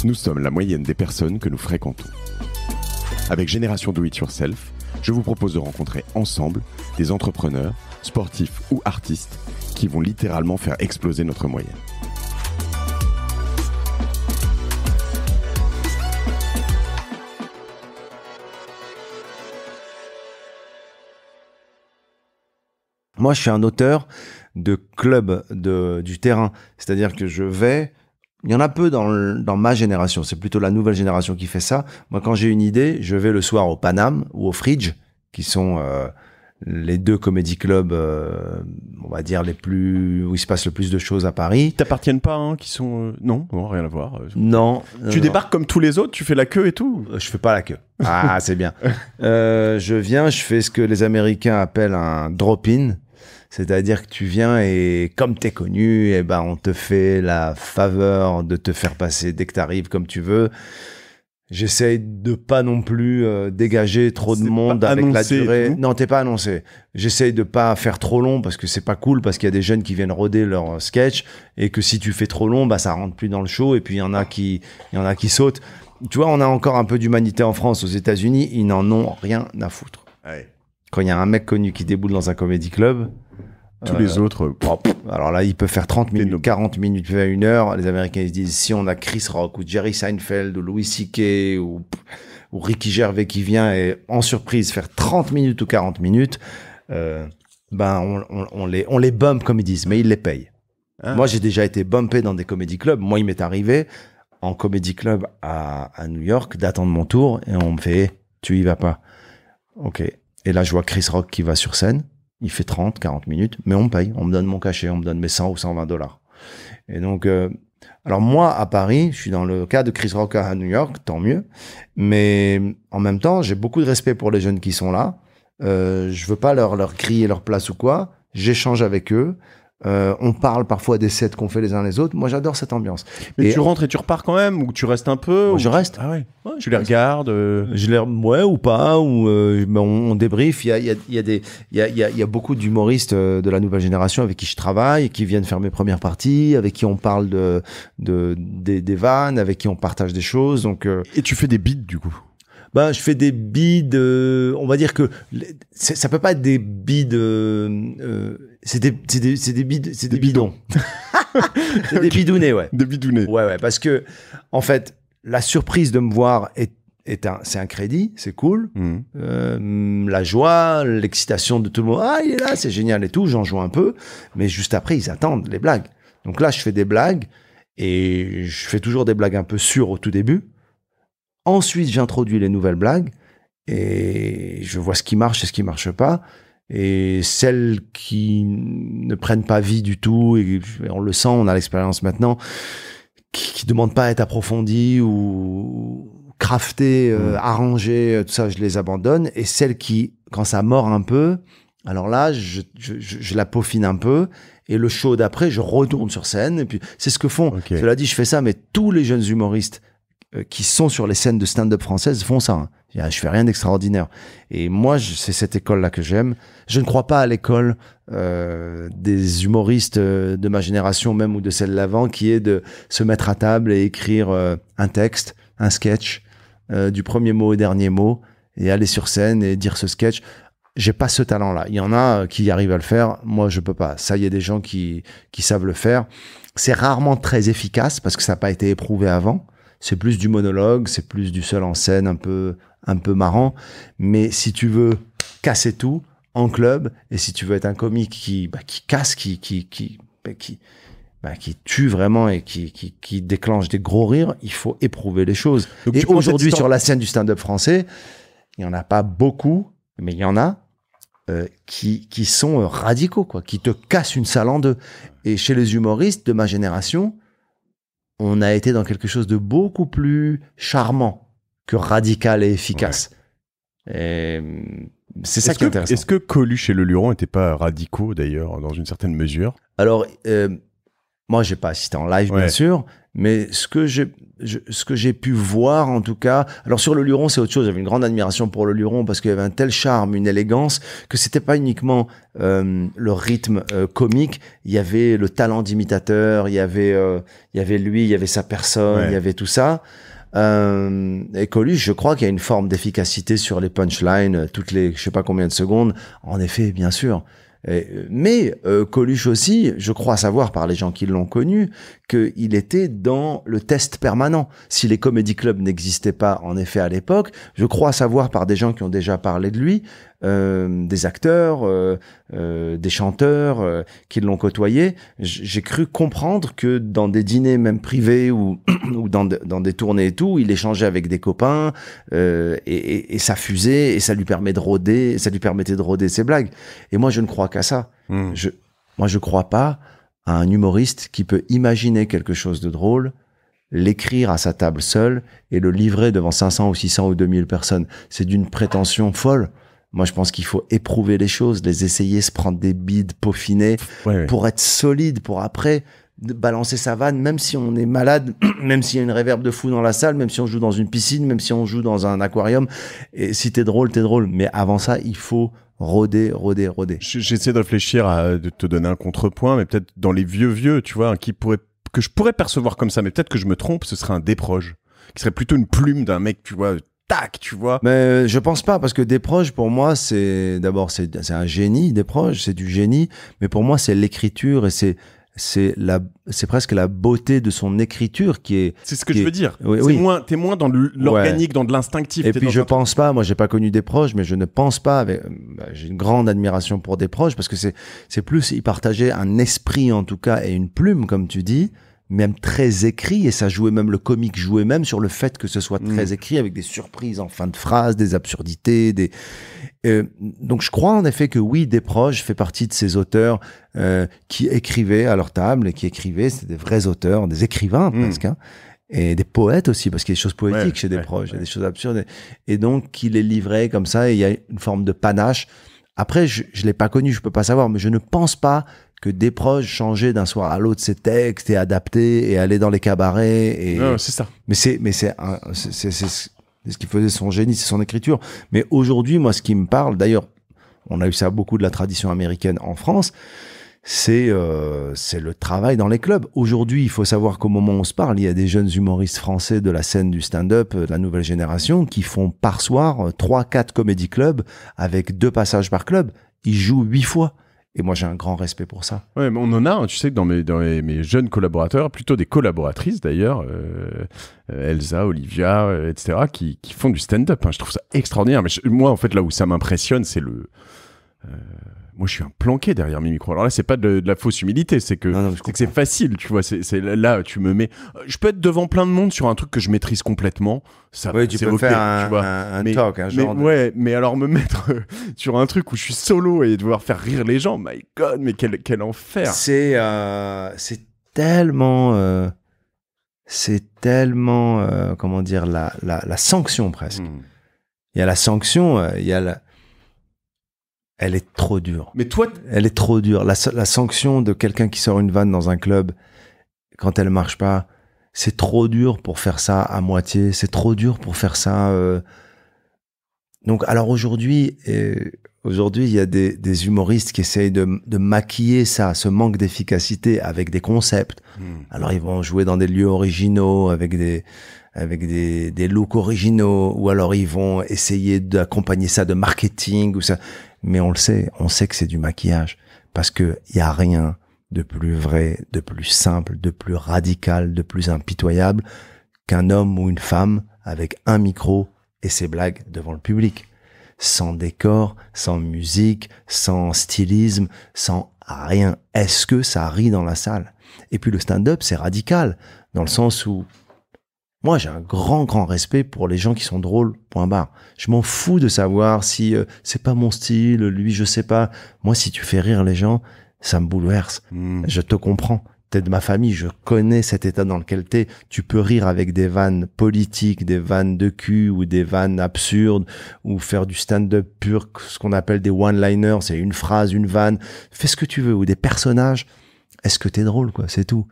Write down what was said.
Nous sommes la moyenne des personnes que nous fréquentons. Avec Génération Do It Yourself, je vous propose de rencontrer ensemble des entrepreneurs, sportifs ou artistes qui vont littéralement faire exploser notre moyenne. Moi, je suis un auteur de club du terrain. C'est-à-dire que il y en a peu dans ma génération. C'est plutôt la nouvelle génération qui fait ça. Moi, quand j'ai une idée, je vais le soir au Paname ou au Fridge, qui sont les deux comédie clubs, on va dire, où il se passe le plus de choses à Paris. Qui t'appartiennent pas, hein, qui sont... Non, rien à voir. Non. Tu débarques comme tous les autres, tu fais la queue et tout. Je fais pas la queue. Ah, c'est bien. Je viens, je fais ce que les Américains appellent un drop-in. C'est-à-dire que tu viens et comme t'es connu, eh ben on te fait la faveur de te faire passer dès que t'arrives comme tu veux. J'essaye de pas non plus dégager trop de monde avec la durée. Non, t'es pas annoncé. J'essaye de pas faire trop long parce que c'est pas cool, parce qu'il y a des jeunes qui viennent roder leur sketch et que si tu fais trop long, bah ça rentre plus dans le show et puis il y en a qui sautent. Tu vois, on a encore un peu d'humanité en France. Aux États-Unis, ils n'en ont rien à foutre. Ouais. Quand il y a un mec connu qui déboule dans un comédie club, tous les autres... Alors là, il peut faire 30 minutes, 40 minutes, 1 heure. Les Américains, ils se disent, si on a Chris Rock ou Jerry Seinfeld ou Louis C.K. ou Ricky Gervais qui vient et en surprise faire 30 minutes ou 40 minutes, on les bump comme ils disent, mais ils les payent. Ah. Moi, j'ai déjà été bumpé dans des comédie clubs. Moi, il m'est arrivé en comédie club à New York d'attendre mon tour et on me fait, tu y vas pas. Ok. Et là, je vois Chris Rock qui va sur scène. Il fait 30, 40 minutes, mais on me paye. On me donne mon cachet, on me donne mes 100 ou 120 dollars. Et donc, alors moi, à Paris, je suis dans le cas de Chris Rock à New York, tant mieux. Mais en même temps, j'ai beaucoup de respect pour les jeunes qui sont là. Je veux pas leur crier leur place ou quoi. J'échange avec eux. On parle parfois des sets qu'on fait les uns les autres. Moi, j'adore cette ambiance. Mais tu rentres et tu repars quand même, ou tu restes un peu? Moi, je reste. Ah ouais. Tu les regardes? Ouais, ou pas, ou on débrief. Il y a beaucoup d'humoristes de la nouvelle génération avec qui je travaille, qui viennent faire mes premières parties, avec qui on parle des vannes, avec qui on partage des choses. Donc. Et tu fais des beats du coup? Je fais des bides, on va dire que ça peut pas être des bides, c'est des bides, c'est des bidons. C'est des bidounets, ouais. Des bidounets. Ouais, parce que, en fait, la surprise de me voir c'est un crédit, c'est cool. La joie, l'excitation de tout le monde. Ah, il est là, c'est génial et tout. J'en joue un peu. Mais juste après, ils attendent les blagues. Donc là, je fais des blagues et je fais toujours des blagues un peu sûres au tout début. Ensuite, j'introduis les nouvelles blagues et je vois ce qui marche et ce qui marche pas. Et celles qui ne prennent pas vie du tout, et on le sent, on a l'expérience maintenant, qui demandent pas à être approfondies ou craftées, arrangées, tout ça, je les abandonne. Et celles qui, quand ça mord un peu, alors là, je la peaufine un peu. Et le show d'après, je retourne sur scène. Et puis, c'est ce que font. Okay. Cela dit, je fais ça, mais tous les jeunes humoristes qui sont sur les scènes de stand-up françaises font ça. Hein. Je fais rien d'extraordinaire. Et moi, c'est cette école-là que j'aime. Je ne crois pas à l'école des humoristes de ma génération, même ou de celle d'avant, qui est de se mettre à table et écrire un texte, un sketch, du premier mot au dernier mot, et aller sur scène et dire ce sketch. J'ai pas ce talent-là. Il y en a qui arrivent à le faire. Moi, je peux pas. Ça, il y a des gens qui savent le faire. C'est rarement très efficace parce que ça n'a pas été éprouvé avant. C'est plus du monologue, c'est plus du seul en scène, un peu marrant. Mais si tu veux casser tout en club, et si tu veux être un comique qui casse, qui tue vraiment et qui déclenche des gros rires, il faut éprouver les choses. Donc, et aujourd'hui, sur la scène du stand-up français, il y en a pas beaucoup, mais il y en a qui sont radicaux, quoi, qui te cassent une salle en deux. Et chez les humoristes de ma génération, on a été dans quelque chose de beaucoup plus charmant que radical et efficace. Ouais. Et c'est ça qui est intéressant. Est-ce que Coluche et Le Luron n'étaient pas radicaux, d'ailleurs, dans une certaine mesure? Alors, moi, j'ai pas assisté en live, bien sûr, mais ce que j'ai pu voir, en tout cas, alors sur le Luron, c'est autre chose. J'avais une grande admiration pour le Luron parce qu'il y avait un tel charme, une élégance, que c'était pas uniquement le rythme comique. Il y avait le talent d'imitateur, il y avait lui, il y avait sa personne, il y avait tout ça. Et Coluche, je crois qu'il y a une forme d'efficacité sur les punchlines toutes les je sais pas combien de secondes. En effet, bien sûr. Mais Coluche aussi, je crois savoir par les gens qui l'ont connu, qu'il était dans le test permanent. Si les comédie clubs n'existaient pas, en effet, à l'époque, je crois savoir par des gens qui ont déjà parlé de lui, des acteurs, des chanteurs qui l'ont côtoyé, j'ai cru comprendre que dans des dîners même privés ou dans des tournées et tout, il échangeait avec des copains et ça fusait et ça lui permettait de rôder ses blagues. Et moi, je ne crois qu'à ça. Moi, je crois pas à un humoriste qui peut imaginer quelque chose de drôle, l'écrire à sa table seul et le livrer devant 500 ou 600 ou 2000 personnes. C'est d'une prétention folle. Moi, je pense qu'il faut éprouver les choses, les essayer, se prendre des bides, peaufiner, pour être solide, pour après balancer sa vanne, même si on est malade, même s'il y a une réverb de fou dans la salle, même si on joue dans une piscine, même si on joue dans un aquarium. Et si t'es drôle, t'es drôle. Mais avant ça, il faut rôder. J'essaie de réfléchir de te donner un contrepoint, mais peut-être dans les vieux, tu vois, que je pourrais percevoir comme ça, mais peut-être que je me trompe, ce serait un Desproges, qui serait plutôt une plume d'un mec, tu vois, tac, tu vois. Mais je pense pas, parce que Desproges, pour moi, c'est un génie. Desproges, c'est du génie, mais pour moi, c'est l'écriture et c'est presque la beauté de son écriture qui est. C'est ce que je veux dire. T'es moins dans l'organique, dans de l'instinctif. Et puis je pense pas, moi j'ai pas connu Desproges, mais je ne pense pas j'ai une grande admiration pour Desproges parce que c'est plus, il partageait un esprit en tout cas et une plume, comme tu dis, même très écrit, et ça jouait même, le comique jouait même sur le fait que ce soit très écrit avec des surprises en fin de phrase, des absurdités, donc je crois en effet que oui, Desproges fait partie de ces auteurs qui écrivaient à leur table et qui écrivaient, c'était des vrais auteurs, des écrivains presque, hein, et des poètes aussi, parce qu'il y a des choses poétiques chez Desproges, il y a des choses absurdes, et donc qui les livraient comme ça, et il y a une forme de panache. Après, je l'ai pas connu, je peux pas savoir, mais je ne pense pas que Desproges changeait d'un soir à l'autre ses textes et adaptait et allait dans les cabarets. Non, c'est ça. Mais c'est ce qui faisait son génie, c'est son écriture. Mais aujourd'hui, moi, ce qui me parle, d'ailleurs, on a eu ça beaucoup de la tradition américaine en France, c'est le travail dans les clubs. Aujourd'hui, il faut savoir qu'au moment où on se parle, il y a des jeunes humoristes français de la scène du stand-up, de la nouvelle génération, qui font par soir 3-4 comédie clubs avec 2 passages par club. Ils jouent 8 fois. Et moi, j'ai un grand respect pour ça. Ouais, mais on en a, tu sais, que dans mes jeunes collaborateurs, plutôt des collaboratrices d'ailleurs, Elsa, Olivia, etc., qui font du stand-up. Hein. Je trouve ça extraordinaire. Mais moi, en fait, là où ça m'impressionne, c'est moi, je suis un planqué derrière mes micros. Alors là, c'est pas de la fausse humilité, c'est que c'est facile, tu vois. C'est là, tu me mets. Je peux être devant plein de monde sur un truc que je maîtrise complètement. Ça, oui, tu peux faire un talk, un genre. Mais alors me mettre sur un truc où je suis solo et devoir faire rire les gens, my God, mais quel enfer. C'est tellement, comment dire, la sanction presque. Il y a la sanction, il y a elle est trop dure. Mais toi, elle est trop dure. La sanction de quelqu'un qui sort une vanne dans un club, quand elle marche pas, c'est trop dur pour faire ça à moitié. C'est trop dur pour faire ça. Donc, alors aujourd'hui, il y a des humoristes qui essayent de maquiller ça, ce manque d'efficacité avec des concepts. Alors, ils vont jouer dans des lieux originaux, avec des looks originaux, ou alors ils vont essayer d'accompagner ça de marketing ou ça. Mais on sait que c'est du maquillage, parce que y a rien de plus vrai, de plus simple, de plus radical, de plus impitoyable qu'un homme ou une femme avec un micro et ses blagues devant le public, sans décor, sans musique, sans stylisme, sans rien. Est-ce que ça rit dans la salle? Et puis le stand-up, c'est radical, dans le sens où moi, j'ai un grand respect pour les gens qui sont drôles, point barre. Je m'en fous de savoir si c'est pas mon style, lui, je sais pas. Moi, si tu fais rire les gens, ça me bouleverse. Je te comprends. T'es de ma famille, je connais cet état dans lequel t'es. Tu peux rire avec des vannes politiques, des vannes de cul ou des vannes absurdes, ou faire du stand-up pur, ce qu'on appelle des one-liners, c'est une phrase, une vanne. Fais ce que tu veux, ou des personnages. est-ce que t'es drôle, quoi, c'est tout.